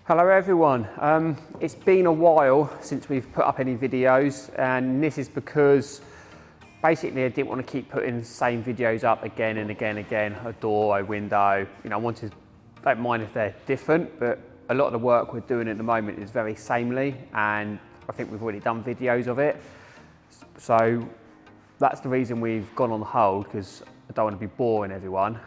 Hello everyone, it's been a while since we've put up any videos, and this is because basically I didn't want to keep putting the same videos up again and again, a door, a window. You know, don't mind if they're different, but a lot of the work we're doing at the moment is very samely, and I think we've already done videos of it. So that's the reason we've gone on hold, because I don't want to be boring everyone.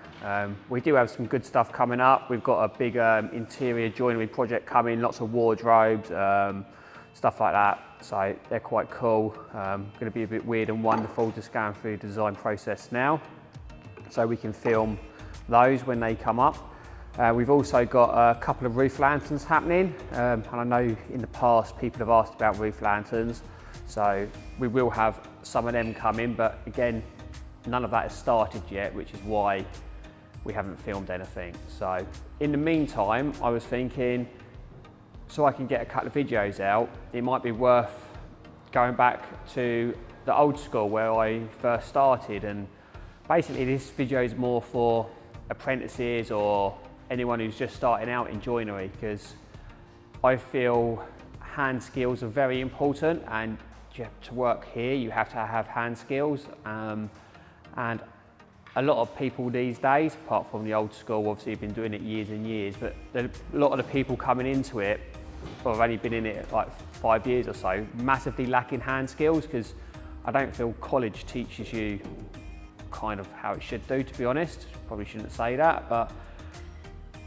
We do have some good stuff coming up. We've got a big interior joinery project coming, lots of wardrobes, stuff like that. So they're quite cool. Going to be a bit weird and wonderful, just going through the design process now. So we can film those when they come up. We've also got a couple of roof lanterns happening. And I know in the past people have asked about roof lanterns. So we will have some of them coming, but again, none of that has started yet, which is why we haven't filmed anything. So in the meantime, I was thinking, so I can get a couple of videos out, it might be worth going back to the old school where I first started. And basically this video is more for apprentices or anyone who's just starting out in joinery, because I feel hand skills are very important, and to work here you have to have hand skills. And a lot of people these days, apart from the old school, obviously have been doing it years and years, but a lot of the people coming into it, I've only been in it like 5 years or so, massively lacking hand skills, because I don't feel college teaches you kind of how it should do, to be honest. Probably shouldn't say that, but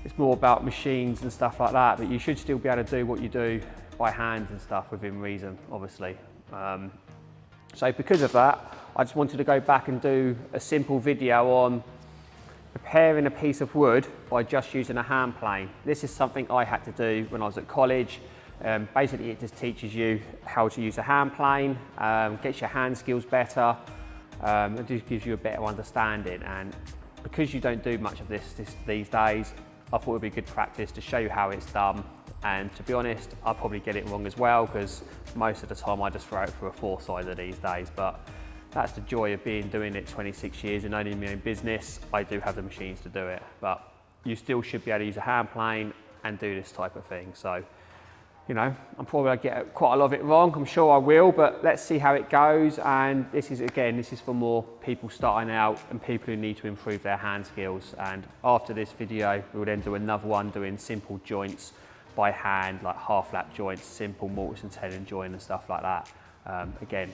it's more about machines and stuff like that, but you should still be able to do what you do by hand and stuff within reason, obviously. So because of that, I just wanted to go back and do a simple video on preparing a piece of wood by just using a hand plane. This is something I had to do when I was at college. Basically it just teaches you how to use a hand plane, gets your hand skills better, it just gives you a better understanding. And because you don't do much of this these days, I thought it would be good practice to show you how it's done. And to be honest, I'll probably get it wrong as well, because most of the time I just throw it through a 4-sizer these days. But that's the joy of doing it 26 years and owning my own business. I do have the machines to do it, but you still should be able to use a hand plane and do this type of thing. So, you know, I'm probably going to get quite a lot of it wrong. I'm sure I will, but let's see how it goes. And this is for more people starting out and people who need to improve their hand skills. And after this video, we'll then do another one doing simple joints by hand, like half lap joints, simple mortise and tenon joint and stuff like that. Again,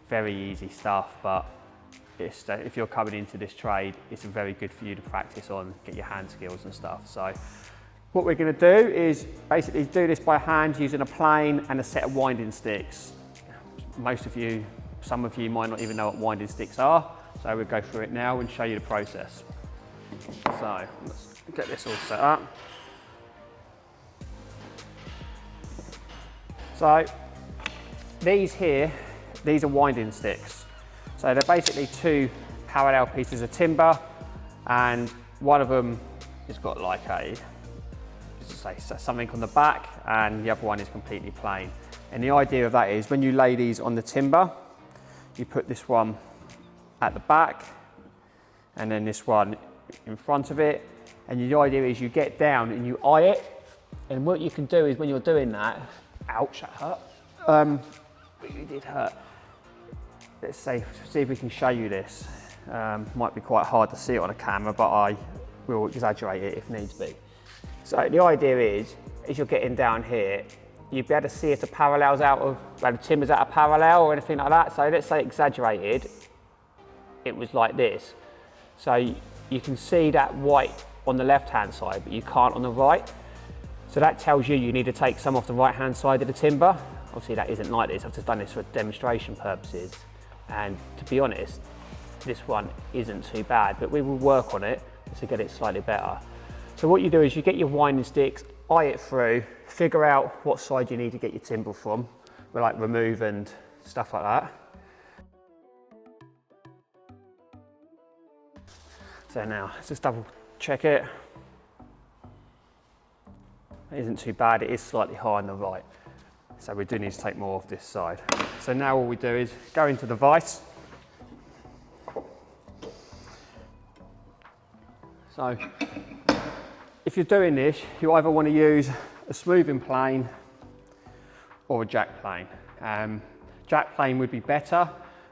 very easy stuff, but if you're coming into this trade, it's very good for you to practice on, get your hand skills and stuff. So what we're going to do is basically do this by hand using a plane and a set of winding sticks. Some of you might not even know what winding sticks are, so we'll go through it now and show you the process. So let's get this all set up. So these are winding sticks. So they're basically two parallel pieces of timber, and one of them has got like something on the back, and the other one is completely plain. And the idea of that is when you lay these on the timber, you put this one at the back and then this one in front of it. And the idea is you get down and you eye it. And what you can do is when you're doing that, ouch, that hurt. It did hurt. Let's see if we can show you this. Might be quite hard to see it on a camera, but I will exaggerate it if needs be. So the idea is, as you're getting down here, you'll be able to see if the parallel's the timber's out of parallel or anything like that. So let's say exaggerated, it was like this. So you can see that white on the left-hand side, but you can't on the right. So that tells you need to take some off the right-hand side of the timber. Obviously that isn't like this, I've just done this for demonstration purposes. And to be honest, this one isn't too bad, but we will work on it to get it slightly better. So what you do is you get your winding sticks, eye it through, figure out what side you need to get your timber from, with like remove and stuff like that. So now let's just double check it. It isn't too bad, it is slightly high on the right. So we do need to take more off this side. So now all we do is go into the vise. So if you're doing this, you either want to use a a smoothing plane or a jack plane. Jack plane would be better.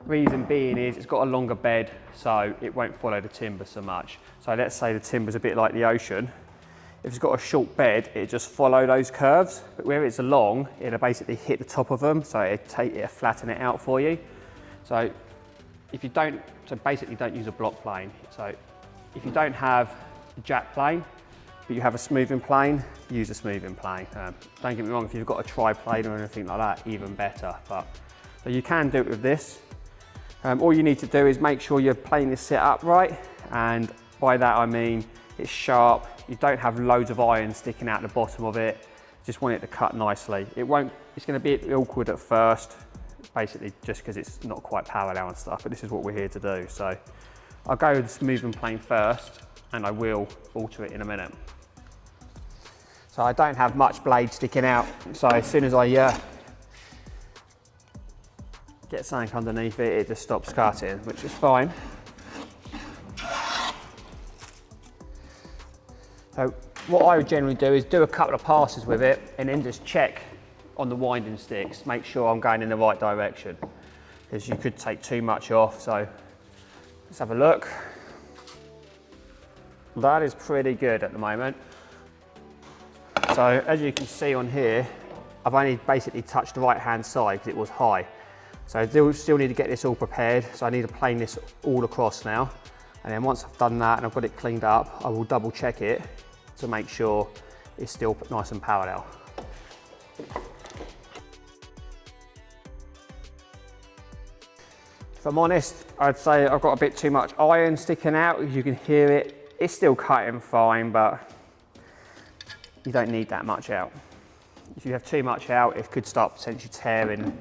Reason being is it's got a longer bed, so it won't follow the timber so much. So let's say the timber's a bit like the ocean. If it's got a short bed, it just follow those curves, but where it's long, it'll basically hit the top of them, so it'll flatten it out for you. So if you don't, so basically don't use a block plane. So if you don't have a jack plane, but you have a smoothing plane, use a smoothing plane. Don't get me wrong, if you've got a tri-plane or anything like that, even better. So you can do it with this. All you need to do is make sure your plane is set up right, and by that I mean it's sharp. You don't have loads of iron sticking out the bottom of it. Just want it to cut nicely. It's going to be a bit awkward at first, basically just because it's not quite parallel and stuff, but this is what we're here to do. So I'll go with the smoothing plane first, and I will alter it in a minute. So I don't have much blade sticking out, so as soon as I get something underneath it, it just stops cutting, which is fine. So what I would generally do is do a couple of passes with it and then just check on the winding sticks, make sure I'm going in the right direction, because you could take too much off. So let's have a look. That is pretty good at the moment. So as you can see on here, I've only basically touched the right hand side because it was high. So I still need to get this all prepared. So I need to plane this all across now. And then once I've done that and I've got it cleaned up, I will double check it to make sure it's still nice and parallel. If I'm honest, I'd say I've got a bit too much iron sticking out. As you can hear it, it's still cutting fine, but you don't need that much out. If you have too much out, it could start potentially tearing.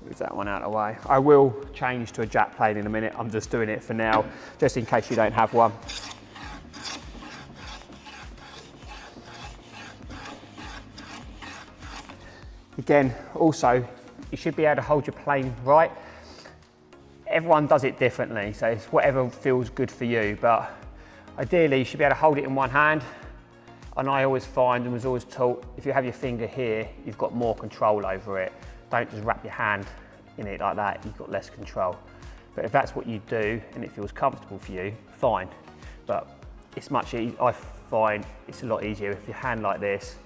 Move that one out of the way. I will change to a jack plane in a minute. I'm just doing it for now, just in case you don't have one. Again, also, you should be able to hold your plane right. Everyone does it differently, so it's whatever feels good for you, but ideally you should be able to hold it in one hand. And I always find, and was always taught, if you have your finger here, you've got more control over it. Don't just wrap your hand in it like that, you've got less control. But if that's what you do and it feels comfortable for you, fine. But it's much easier, I find it's a lot easier if your hand like this,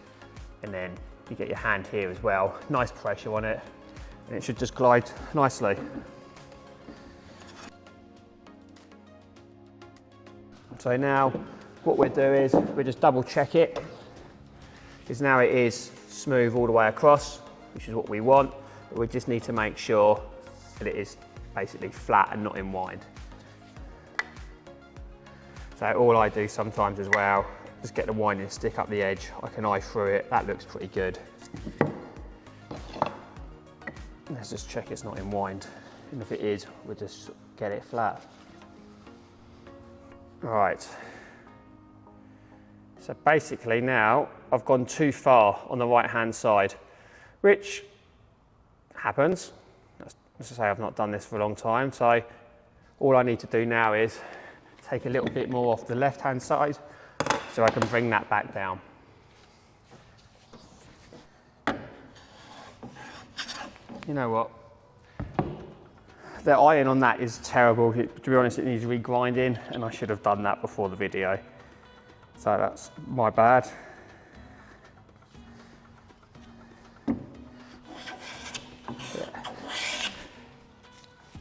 and then you get your hand here as well. Nice pressure on it, and it should just glide nicely. So now what we'll do is we'll just double check it, because now it is smooth all the way across, which is what we want. But we just need to make sure that it is basically flat and not in wind. So all I do sometimes as well, just get the winding stick up the edge. I can eye through it, that looks pretty good. Let's just check it's not in wind. And if it is, we'll just get it flat. Right. So basically now I've gone too far on the right hand side, which happens. Let's just say I've not done this for a long time. So all I need to do now is take a little bit more off the left hand side so I can bring that back down. You know what? The iron on that is terrible. To be honest, it needs regrinding, and I should have done that before the video. So that's my bad. Yeah.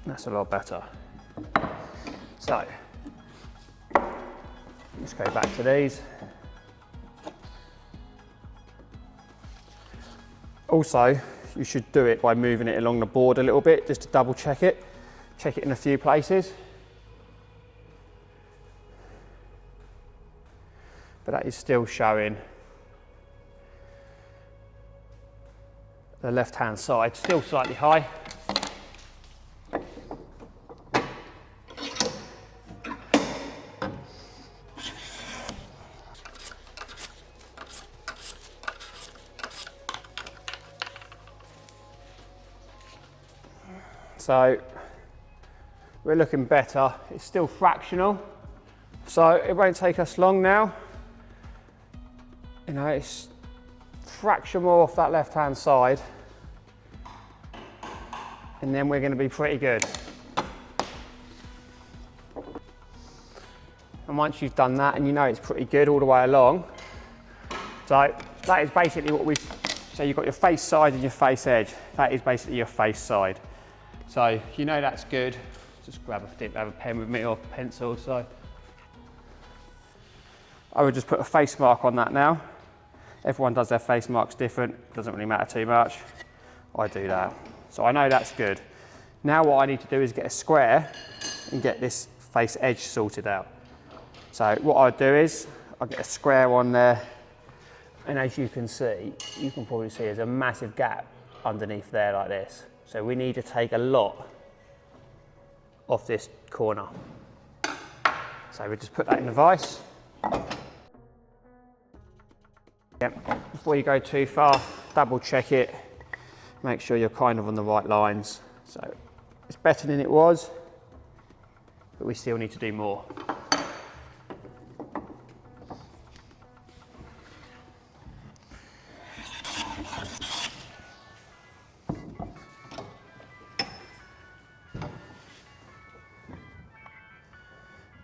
That's a lot better. So, let's go back to these. Also, you should do it by moving it along the board a little bit, just to double check it. Check it in a few places. But that is still showing the left-hand side, still slightly high. So we're looking better. It's still fractional, so it won't take us long now. You know, it's fraction more off that left-hand side, and then we're going to be pretty good. And once you've done that and you know it's pretty good all the way along, so that is basically what so you've got your face side and your face edge. That is basically your face side. So you know that's good. Just didn't have a pen with me or pencil, so I would just put a face mark on that now. Everyone does their face marks different, doesn't really matter too much. I do that. So I know that's good. Now what I need to do is get a square and get this face edge sorted out. So what I do is I get a square on there, and as you can see, you can probably see there's a massive gap underneath there like this. So we need to take a lot off this corner. So we just put that in the vise. Yep. Before you go too far, double check it, make sure you're kind of on the right lines. So it's better than it was, but we still need to do more.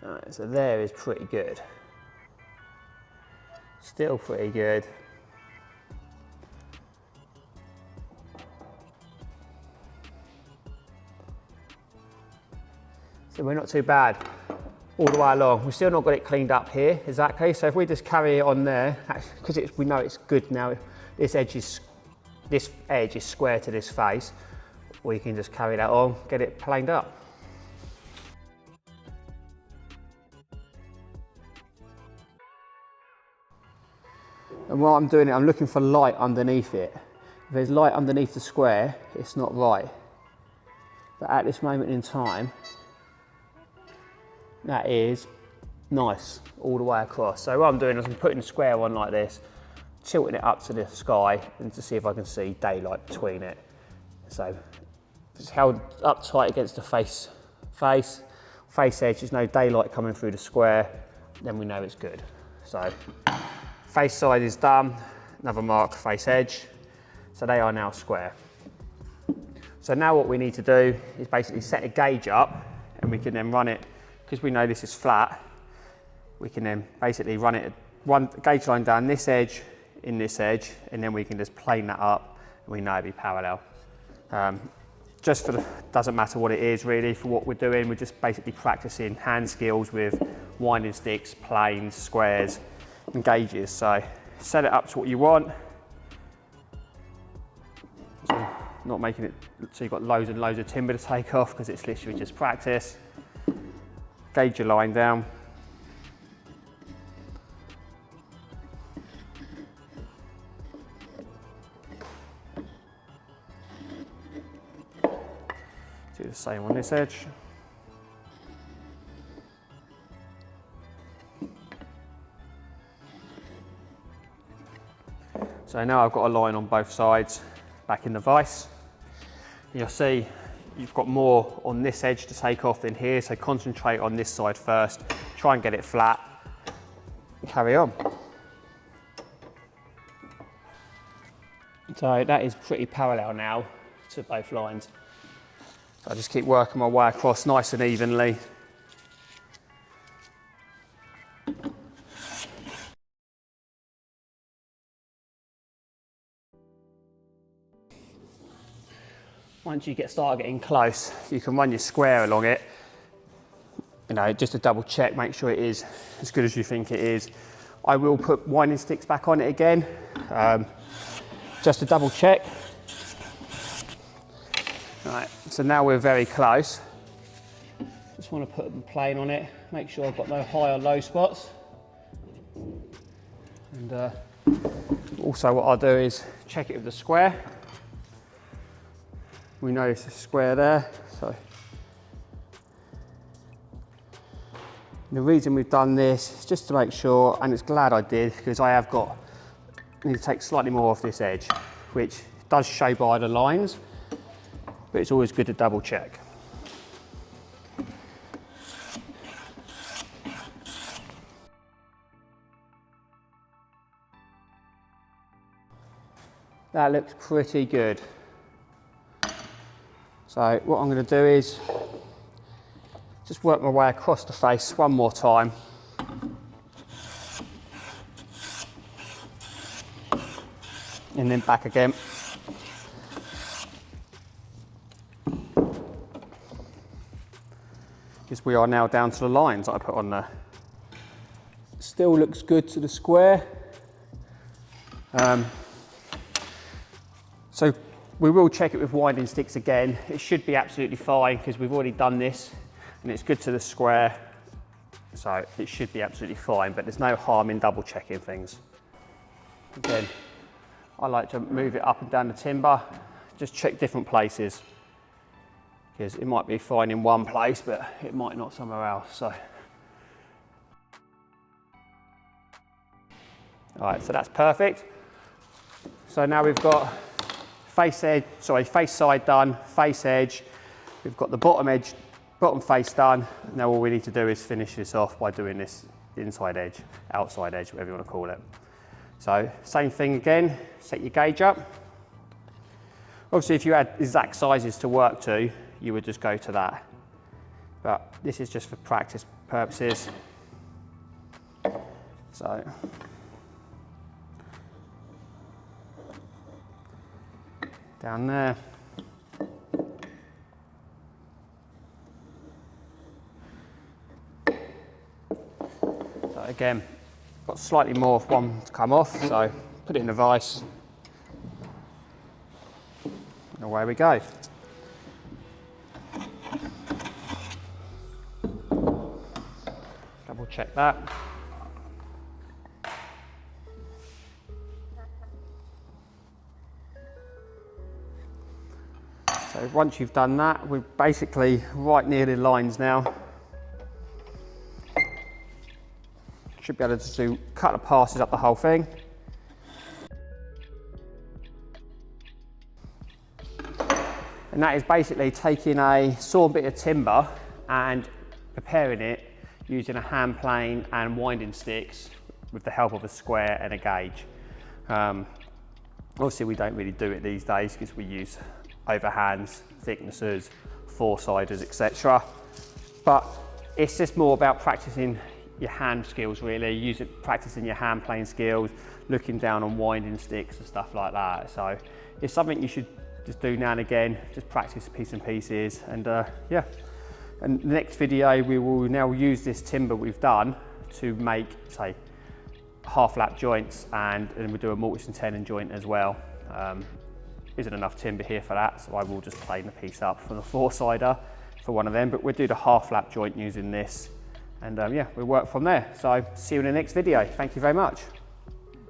Alright, so there is pretty good. Still pretty good. So we're not too bad all the way along. We've still not got it cleaned up here, exactly. So if we just carry it on there, because we know it's good now, this edge is square to this face, we can just carry that on, get it planed up. And while I'm doing it, I'm looking for light underneath it. If there's light underneath the square, it's not right. But at this moment in time, that is nice all the way across. So what I'm doing is I'm putting the square on like this, tilting it up to the sky, and to see if I can see daylight between it. So it's held up tight against the face edge. There's no daylight coming through the square, then we know it's good. So face side is done, another mark, face edge. So they are now square. So now what we need to do is basically set a gauge up, and we can then run it, because we know this is flat, we can then basically run it one gauge line down this edge, in this edge, and then we can just plane that up, and we know it'll be parallel. Just for doesn't matter what it is really for what we're doing, we're just basically practicing hand skills with winding sticks, planes, squares, and gauges. So set it up to what you want. So not making it so you've got loads and loads of timber to take off, because it's literally just practice. Gauge your line down. Do the same on this edge. So now I've got a line on both sides back in the vise. You'll see you've got more on this edge to take off than here, so concentrate on this side first, try and get it flat, and carry on. So that is pretty parallel now to both lines. So I just keep working my way across nice and evenly. Once you start getting close, you can run your square along it. You know, just to double check, make sure it is as good as you think it is. I will put winding sticks back on it again, just to double check. Right, so now we're very close. Just want to put the plane on it, make sure I've got no high or low spots. And also what I'll do is check it with the square. We know it's a square there, so. The reason we've done this is just to make sure, and it's glad I did, because I need to take slightly more off this edge, which does show by the lines, but it's always good to double check. That looks pretty good. So what I'm going to do is just work my way across the face one more time. And then back again. Because we are now down to the lines that I put on there. Still looks good to the square. So we will check it with winding sticks again. It should be absolutely fine because we've already done this and it's good to the square. So it should be absolutely fine, but there's no harm in double checking things. Again, I like to move it up and down the timber, just check different places. Because it might be fine in one place, but it might not somewhere else. So. All right, so that's perfect. So now we've got face side done, face edge. We've got the bottom face done. Now all we need to do is finish this off by doing this inside edge, outside edge, whatever you want to call it. So same thing again, set your gauge up. Obviously if you had exact sizes to work to, you would just go to that. But this is just for practice purposes. So. Down there. So again, got slightly more of one to come off, so put it in the vise. And away we go. Double check that. So once you've done that, we're basically right near the lines now. Should be able to do a couple of passes up the whole thing. And that is basically taking a sawn bit of timber and preparing it using a hand plane and winding sticks with the help of a square and a gauge. Obviously we don't really do it these days because we use overhands, thicknesses, four-siders, etc. But it's just more about practicing your hand skills really, practicing your hand plane skills, looking down on winding sticks and stuff like that. So it's something you should just do now and again, just practice bits and pieces. And yeah, and the next video we will now use this timber we've done to make, say, half lap joints, and we'll do a mortise and tenon joint as well. Isn't enough timber here for that, so I will just plane the piece up for the four-sider for one of them, but we'll do the half lap joint using this, and yeah, we'll work from there. So see you in the next video. Thank you very much.